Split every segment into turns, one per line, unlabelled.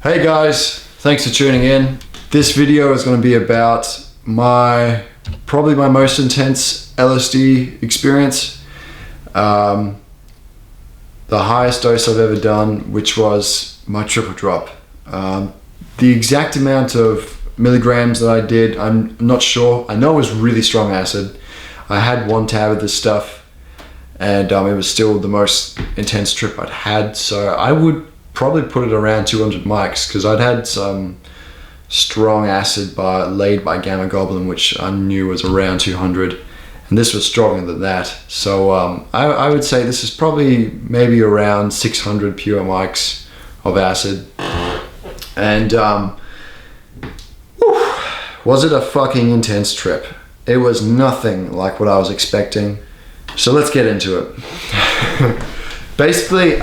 Hey guys, thanks for tuning in. This video is going to be about probably my most intense LSD experience. The highest dose I've ever done, which was my triple drop. The exact amount of milligrams that I did, I'm not sure. I know it was really strong acid. I had one tab of this stuff, and it was still the most intense trip I'd had, so I would probably put it around 200 mics, because I'd had some strong acid laid by Gamma Goblin, which I knew was around 200, and this was stronger than that. So I would say this is probably maybe around 600 pure mics of acid. And was it a fucking intense trip? It was nothing like what I was expecting. So let's get into it. Basically,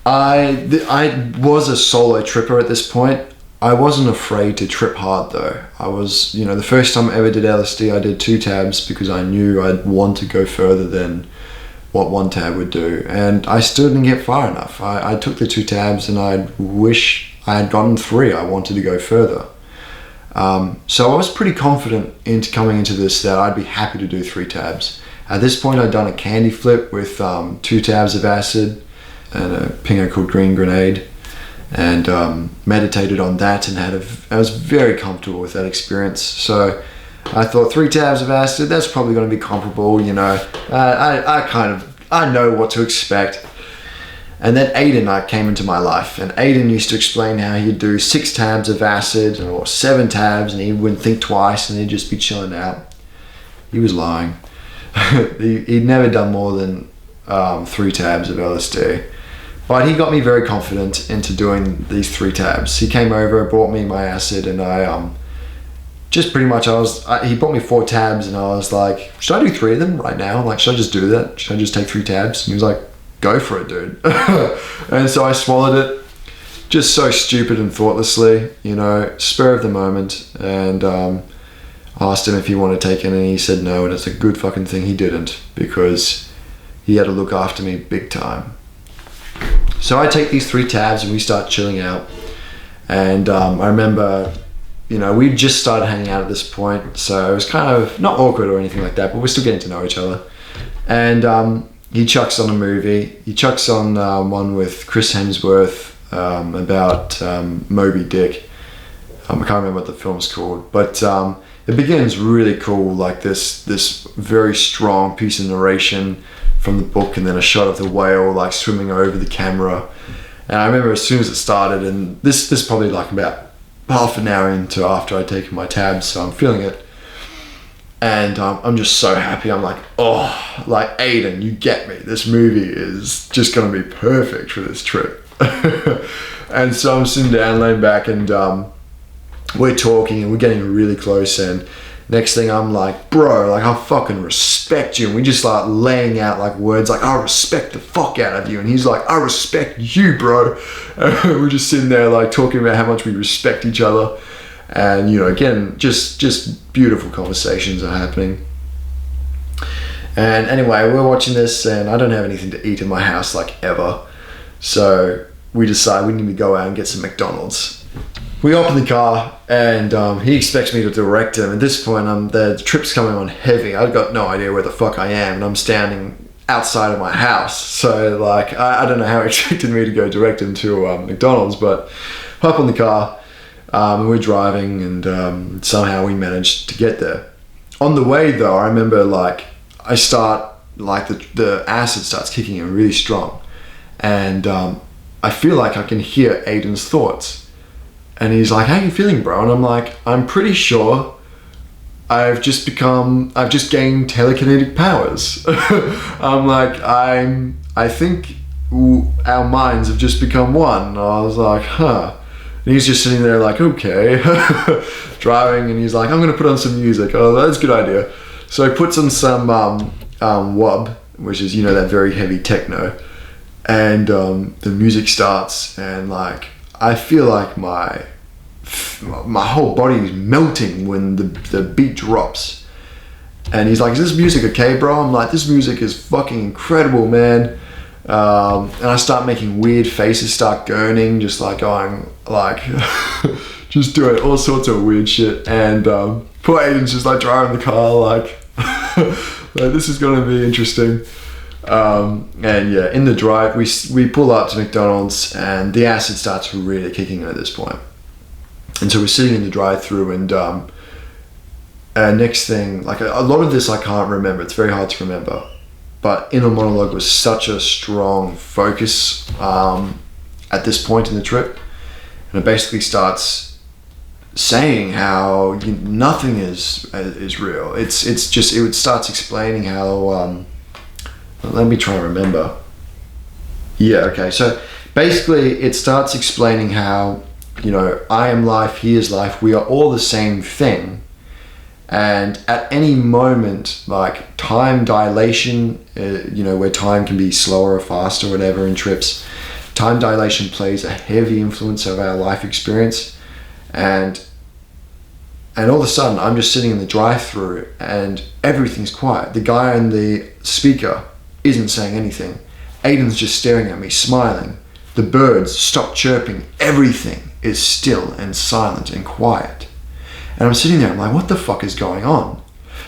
I was a solo tripper at this point. I wasn't afraid to trip hard though. I was, the first time I ever did LSD, I did 2 tabs because I knew I'd want to go further than what 1 tab would do. And I still didn't get far enough. I took the 2 tabs and I wish I had gotten 3. I wanted to go further. So I was pretty confident coming into this that I'd be happy to do 3 tabs. At this point, I'd done a candy flip with 2 tabs of acid and a pingo called Green Grenade, and meditated on that, and I was very comfortable with that experience. So I thought 3 tabs of acid, that's probably going to be comparable. I know what to expect. And then Aiden came into my life, and Aiden used to explain how he'd do 6 tabs of acid or 7 tabs, and he wouldn't think twice, and he'd just be chilling out. He was lying. He'd never done more than 3 tabs of LSD. But he got me very confident into doing these 3 tabs. He came over, brought me my acid, and he brought me 4 tabs, and I was like, should I do 3 of them right now? Like, should I just do that? Should I just take 3 tabs? And he was like, go for it, dude. And so I swallowed it, just so stupid and thoughtlessly, spur of the moment, and asked him if he wanted to take it, and he said no, and it's a good fucking thing he didn't, because he had to look after me big time. So I take these 3 tabs and we start chilling out, and I remember, we just started hanging out at this point, so it was kind of not awkward or anything like that, but we're still getting to know each other. And he chucks on a movie. He chucks on one with Chris Hemsworth about Moby Dick. I can't remember what the film's called, but it begins really cool, like this very strong piece of narration from the book, and then a shot of the whale like swimming over the camera. And I remember as soon as it started, and this probably like about half an hour into after I'd taken my tabs, so I'm feeling it. And I'm just so happy. I'm like, oh, like, Aiden, you get me. This movie is just going to be perfect for this trip. And so I'm sitting down, laying back, and we're talking, and we're getting really close. And next thing I'm like, bro, like, I fucking respect you. And we just start laying out like words like, I respect the fuck out of you. And he's like, I respect you, bro. And we're just sitting there like talking about how much we respect each other. And again, just beautiful conversations are happening. And anyway, we're watching this, and I don't have anything to eat in my house like ever, so we decide we need to go out and get some McDonald's. We hop in the car, and he expects me to direct him. At this point, the trip's coming on heavy. I've got no idea where the fuck I am, and I'm standing outside of my house, so like I don't know how he expected me to go direct him to McDonald's. But hop in the car. We're driving, and somehow we managed to get there. On the way though, I remember I start, the acid starts kicking in really strong, and I feel like I can hear Aiden's thoughts, and he's like, how you feeling, bro? And I'm like, I'm pretty sure I've just gained telekinetic powers. I'm like, I think our minds have just become one. And I was like, huh. And he's just sitting there like, okay, driving, and he's like, I'm going to put on some music. Oh, that's a good idea. So he puts on some wub, which is, that very heavy techno. And the music starts, and like, I feel like my whole body is melting when the beat drops. And he's like, is this music okay, bro? I'm like, this music is fucking incredible, man. And I start making weird faces, start gurning, just like going like, just doing all sorts of weird shit. And poor Aiden's just like driving the car like, like this is gonna be interesting. And yeah, in the drive, we pull up to McDonald's, and the acid starts really kicking in at this point. And so we're sitting in the drive-through, and next thing, like a lot of this I can't remember. It's very hard to remember. But inner monologue was such a strong focus at this point in the trip, and it basically starts saying how nothing is real. It starts explaining how. Let me try and remember. Yeah, okay. So basically, it starts explaining how, I am life, he is life. We are all the same thing. And at any moment, like time dilation, where time can be slower or faster, or whatever in trips, time dilation plays a heavy influence of our life experience. And all of a sudden, I'm just sitting in the drive-through and everything's quiet. The guy on the speaker isn't saying anything. Aiden's just staring at me, smiling. The birds stop chirping. Everything is still and silent and quiet. And I'm sitting there, I'm like, what the fuck is going on?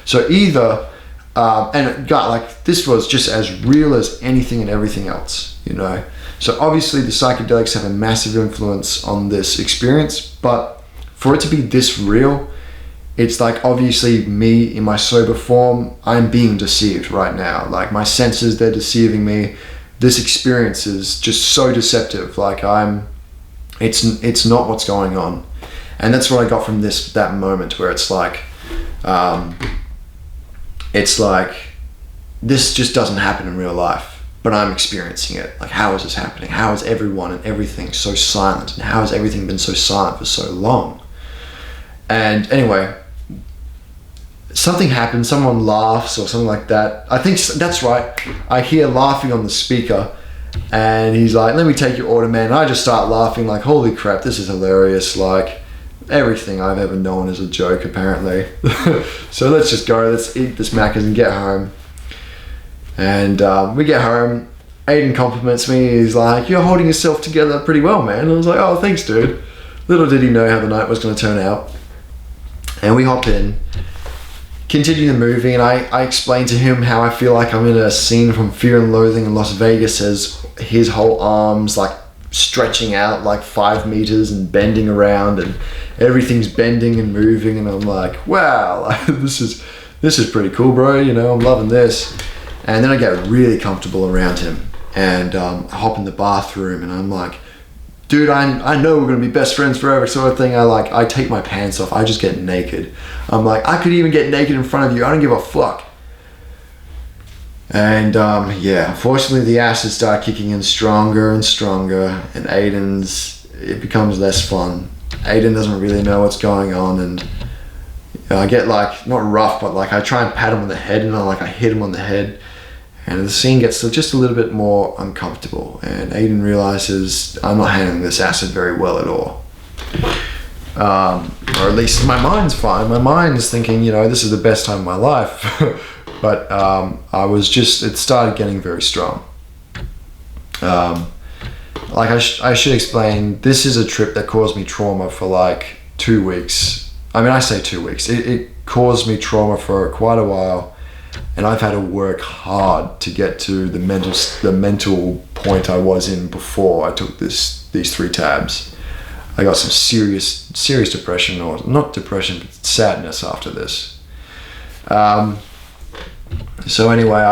So either, and it got like, this was just as real as anything and everything else, So obviously the psychedelics have a massive influence on this experience, but for it to be this real, it's like obviously me in my sober form, I'm being deceived right now. Like my senses, they're deceiving me. This experience is just so deceptive. Like it's not what's going on. And that's what I got from that moment where it's like this just doesn't happen in real life, but I'm experiencing it. Like, how is this happening? How is everyone and everything so silent? And how has everything been so silent for so long? And anyway, something happens, someone laughs or something like that. I think that's right. I hear laughing on the speaker, and he's like, let me take your order, man. And I just start laughing like, holy crap, this is hilarious. Like, everything I've ever known is a joke, apparently. So let's just go, let's eat this Macca's and get home. And we get home, Aiden compliments me. He's like, you're holding yourself together pretty well, man. And I was like, oh, thanks, dude. Little did he know how the night was going to turn out. And we hop in, continue the movie, and I explain to him how I feel like I'm in a scene from Fear and Loathing in Las Vegas, as his whole arms like stretching out like 5 meters and bending around, and everything's bending and moving, and I'm like, wow, this is pretty cool, bro. I'm loving this. And then I get really comfortable around him, and I hop in the bathroom, and I'm like, dude, I know we're gonna be best friends forever, sort of thing. I take my pants off. I just get naked. I'm like, I could even get naked in front of you. I don't give a fuck. And yeah, unfortunately the acids start kicking in stronger and stronger, and it becomes less fun. Aiden doesn't really know what's going on, and I get like, not rough, but like I try and pat him on the head, and I hit him on the head. And the scene gets just a little bit more uncomfortable, and Aiden realizes I'm not handling this acid very well at all. Or at least my mind's fine. My mind's thinking, this is the best time of my life. But it started getting very strong. Like I should explain, this is a trip that caused me trauma for like 2 weeks. I mean, I say 2 weeks. It caused me trauma for quite a while. And I've had to work hard to get to the mental point I was in before I took these 3 tabs. I got some serious depression, or not depression, but sadness after this. So anyway,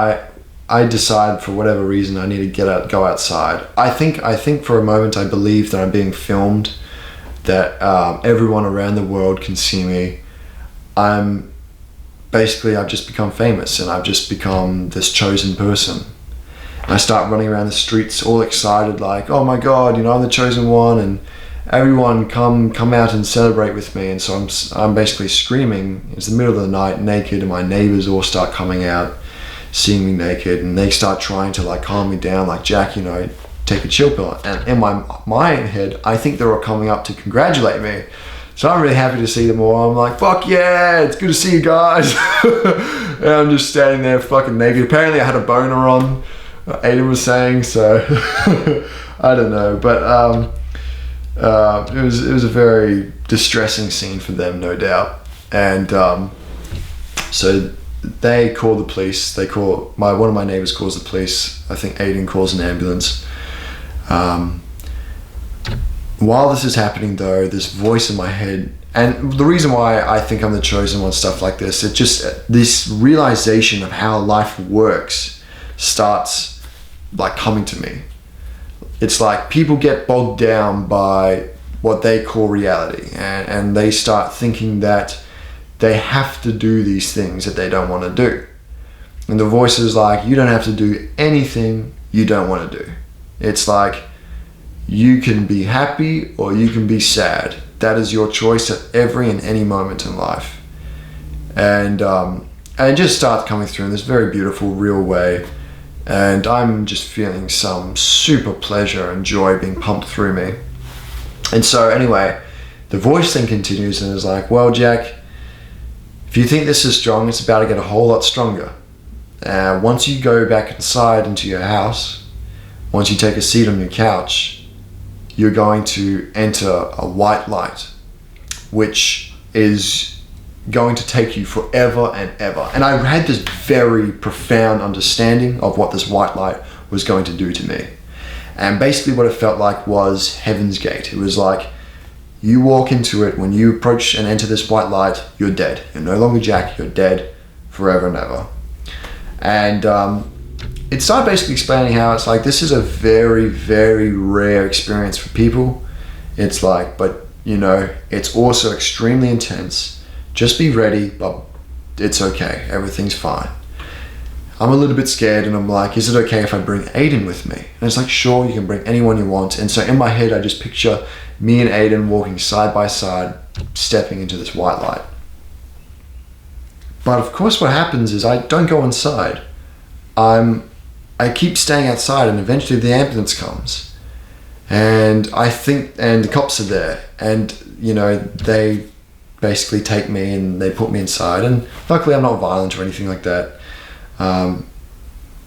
I decided for whatever reason I need to go outside. I think for a moment I believe that I'm being filmed, that everyone around the world can see me. I've just become famous, and I've just become this chosen person. And I start running around the streets all excited, like, oh my God, I'm the chosen one, and everyone come out and celebrate with me. And so I'm basically screaming. It's the middle of the night, naked, and my neighbors all start coming out, seeing me naked, and they start trying to like calm me down, like, Jack, take a chill pill. And in my head, I think they're all coming up to congratulate me. So I'm really happy to see them all. I'm like, fuck yeah, it's good to see you guys. And I'm just standing there fucking naked. Apparently I had a boner on. Aiden was saying. So I don't know, but it was a very distressing scene for them, no doubt. And so they call the police. One of my neighbors calls the police. I think Aiden calls an ambulance. While this is happening though, this voice in my head, and the reason why I think I'm the chosen one, stuff like this, it just, this realization of how life works starts like coming to me. It's like people get bogged down by what they call reality, and they start thinking that they have to do these things that they don't want to do. And the voice is like, you don't have to do anything you don't want to do. It's like, you can be happy or you can be sad. That is your choice at every and any moment in life. And it just starts coming through in this very beautiful, real way. And I'm just feeling some super pleasure and joy being pumped through me. And so anyway, the voice then continues and is like, well, Jack, if you think this is strong, it's about to get a whole lot stronger. Once you go back inside into your house, once you take a seat on your couch, you're going to enter a white light, which is going to take you forever and ever. And I had this very profound understanding of what this white light was going to do to me. And basically what it felt like was Heaven's Gate. It was like, you walk into it, when you approach and enter this white light, you're dead. You're no longer Jack, you're dead forever and ever. And it started basically explaining how it's like, this is a very, very rare experience for people. It's like, but you know, it's also extremely intense. Just be ready, but it's okay. Everything's fine. I'm a little bit scared and I'm like, is it okay if I bring Aiden with me? And it's like, sure, you can bring anyone you want. And so in my head, I just picture me and Aiden walking side by side, stepping into this white light. But of course what happens is I don't go inside. I keep staying outside, and eventually the ambulance comes. And the cops are there, and you know, they basically take me and they put me inside, and luckily I'm not violent or anything like that. And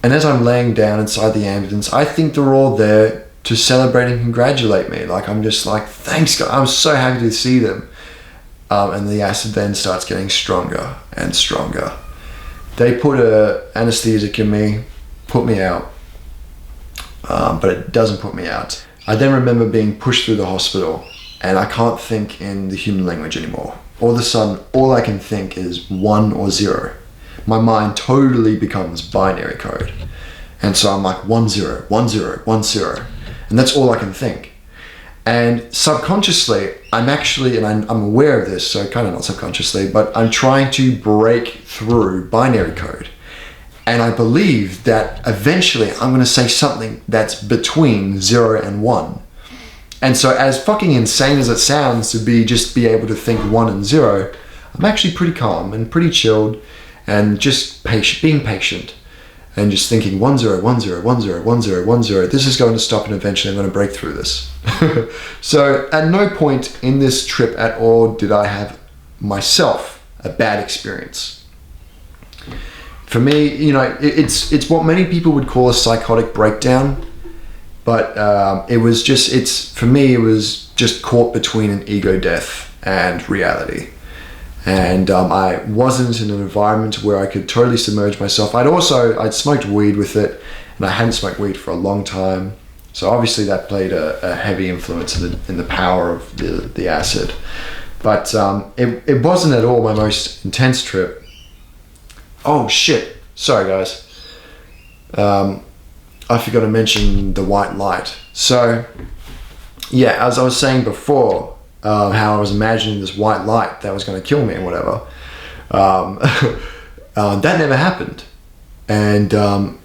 as I'm laying down inside the ambulance, I think they're all there to celebrate and congratulate me. Like, I'm just like, thanks God, I'm so happy to see them. And the acid then starts getting stronger and stronger. They put a anesthetic in me, put me out, but it doesn't put me out. I then remember being pushed through the hospital, and I can't think in the human language anymore. All of a sudden, all I can think is 1 or 0. My mind totally becomes binary code. And so I'm like 1 0, 1 0, 1 0. And that's all I can think. And subconsciously, I'm actually, and I'm aware of this, so kind of not subconsciously, but I'm trying to break through binary code. And I believe that eventually I'm going to say something that's between 0 and 1. And so as fucking insane as it sounds to be able to think 1 and 0, I'm actually pretty calm and pretty chilled and just being patient and just thinking 1 0, 1 0, 1 0, 1 0, 1 0. This is going to stop and eventually I'm going to break through this. So at no point in this trip at all did I have myself a bad experience. For me, you know, it's what many people would call a psychotic breakdown, but for me it was just caught between an ego death and reality. And I wasn't in an environment where I could totally submerge myself. I'd smoked weed with it, and I hadn't smoked weed for a long time. So obviously that played a heavy influence in the power of the acid. But it wasn't at all my most intense trip. Oh shit, sorry guys. I forgot to mention the white light. So yeah, as I was saying before, how I was imagining this white light that was going to kill me and whatever. That never happened. And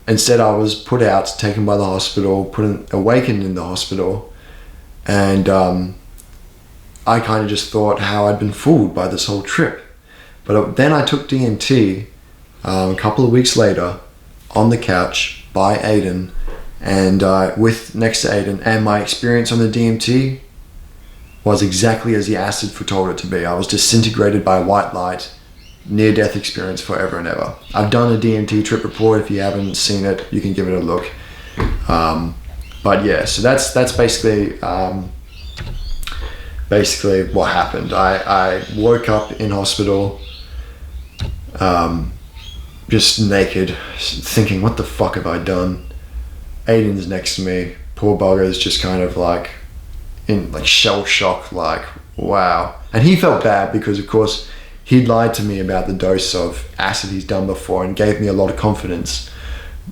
instead I was put out, taken by the hospital, awakened in the hospital. And I kind of just thought how I'd been fooled by this whole trip. But then I took DMT a couple of weeks later on the couch by Aiden, and next to Aiden, and my experience on the DMT was exactly as the acid foretold it to be. I was disintegrated by a white light, near-death experience forever and ever. I've done a DMT trip report. If you haven't seen it, you can give it a look. But yeah, so that's basically what happened. I woke up in hospital, just naked, thinking, what the fuck have I done? Aiden's next to me. Poor bugger's just kind of like in like shell shock, like, wow. And he felt bad because, of course, he'd lied to me about the dose of acid he's done before and gave me a lot of confidence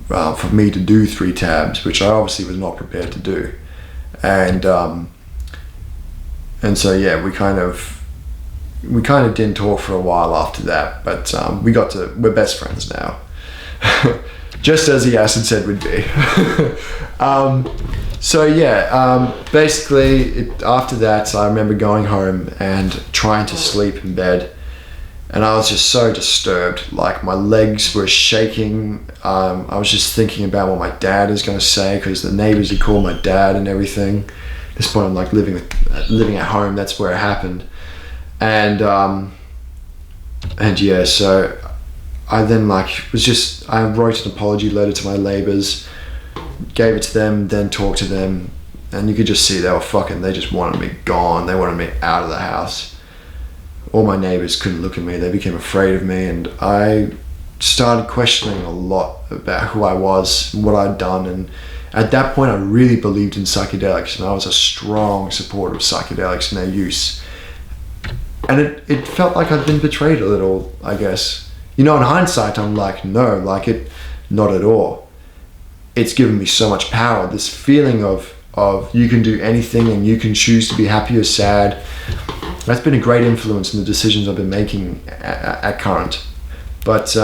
for me to do 3 tabs, which I obviously was not prepared to do. And so yeah, we kind of didn't talk for a while after that, but we're best friends now. Just as the acid said would be. So yeah, basically after that, I remember going home and trying to sleep in bed, and I was just so disturbed. Like, my legs were shaking. I was just thinking about what my dad is going to say, because the neighbors had called my dad and everything. At this point, I'm like living at home. That's where it happened. And yeah, so I then I wrote an apology letter to my neighbors, gave it to them, then talked to them, and you could just see they just wanted me gone. They wanted me out of the house. All my neighbors couldn't look at me. They became afraid of me, and I started questioning a lot about who I was, what I'd done. And at that point, I really believed in psychedelics, and I was a strong supporter of psychedelics and their use. And it felt like I'd been betrayed a little, I guess. In hindsight, I'm like, no, not at all. It's given me so much power. This feeling of you can do anything and you can choose to be happy or sad. That's been a great influence in the decisions I've been making at current. But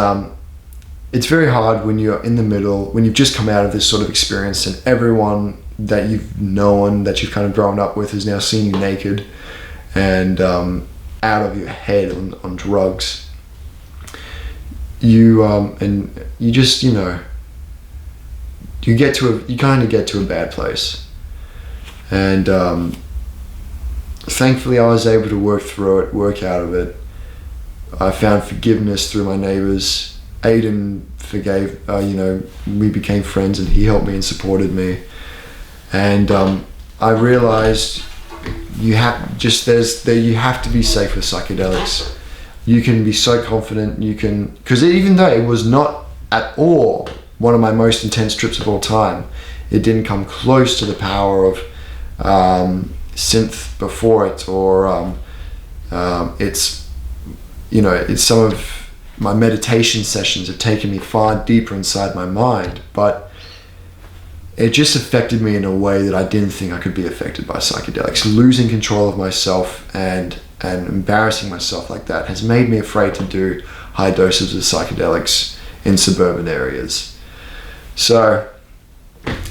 it's very hard when you're in the middle, when you've just come out of this sort of experience, and everyone that you've known, that you've kind of grown up with, has now seen you naked and out of your head on drugs. You just, you kind of get to a bad place. And thankfully I was able to work through it, work out of it. I found forgiveness through my neighbors. Aiden forgave, we became friends, and he helped me and supported me. And I realized you have to be safe with psychedelics. You can be so confident, because even though it was not at all one of my most intense trips of all time, it didn't come close to the power of synth before it, or it's some of my meditation sessions have taken me far deeper inside my mind, but it just affected me in a way that I didn't think I could be affected by psychedelics. Losing control of myself and embarrassing myself like that has made me afraid to do high doses of psychedelics in suburban areas. So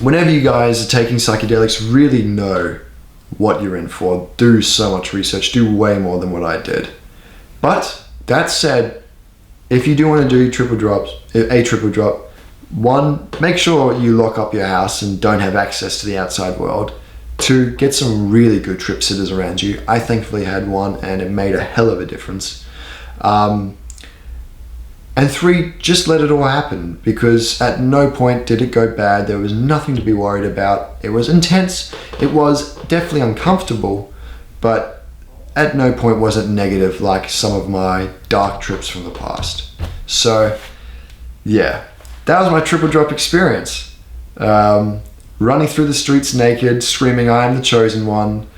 whenever you guys are taking psychedelics, really know what you're in for. Do so much research, do way more than what I did. But that said, if you do want to do a triple drop, one, make sure you lock up your house and don't have access to the outside world. 2, get some really good trip sitters around you. I thankfully had one, and it made a hell of a difference. And 3, just let it all happen, because at no point did it go bad. There was nothing to be worried about. It was intense. It was definitely uncomfortable, but at no point was it negative like some of my dark trips from the past. So yeah, that was my triple drop experience. Running through the streets naked, screaming, "I am the chosen one."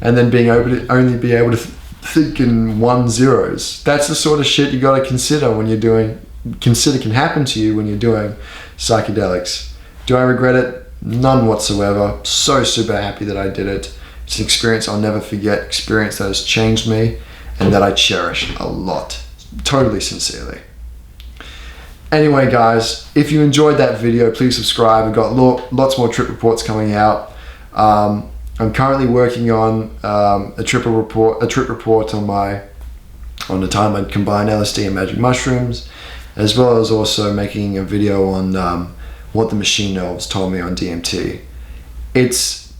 And then being able to only be able to think in 1 zeros. That's the sort of shit you gotta consider when you're can happen to you when you're doing psychedelics. Do I regret it? None whatsoever. So super happy that I did it. It's an experience I'll never forget, experience that has changed me and that I cherish a lot. Totally sincerely. Anyway guys, if you enjoyed that video, please subscribe. I've got lots more trip reports coming out. I'm currently working on a trip report on the time I'd combine LSD and magic mushrooms, as well as also making a video on what the machine elves told me on DMT. It's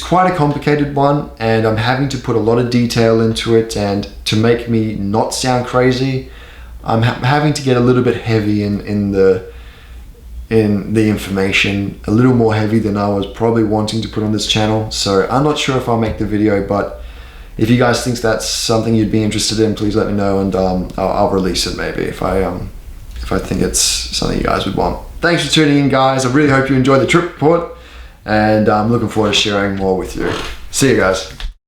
quite a complicated one, and I'm having to put a lot of detail into it, and to make me not sound crazy, I'm having to get a little bit heavy in the in the information, a little more heavy than I was probably wanting to put on this channel. So I'm not sure if I'll make the video, but if you guys think that's something you'd be interested in, please let me know, and I'll release it maybe if I think it's something you guys would want. Thanks for tuning in, guys. I really hope you enjoyed the trip report, and I'm looking forward to sharing more with you. See you guys.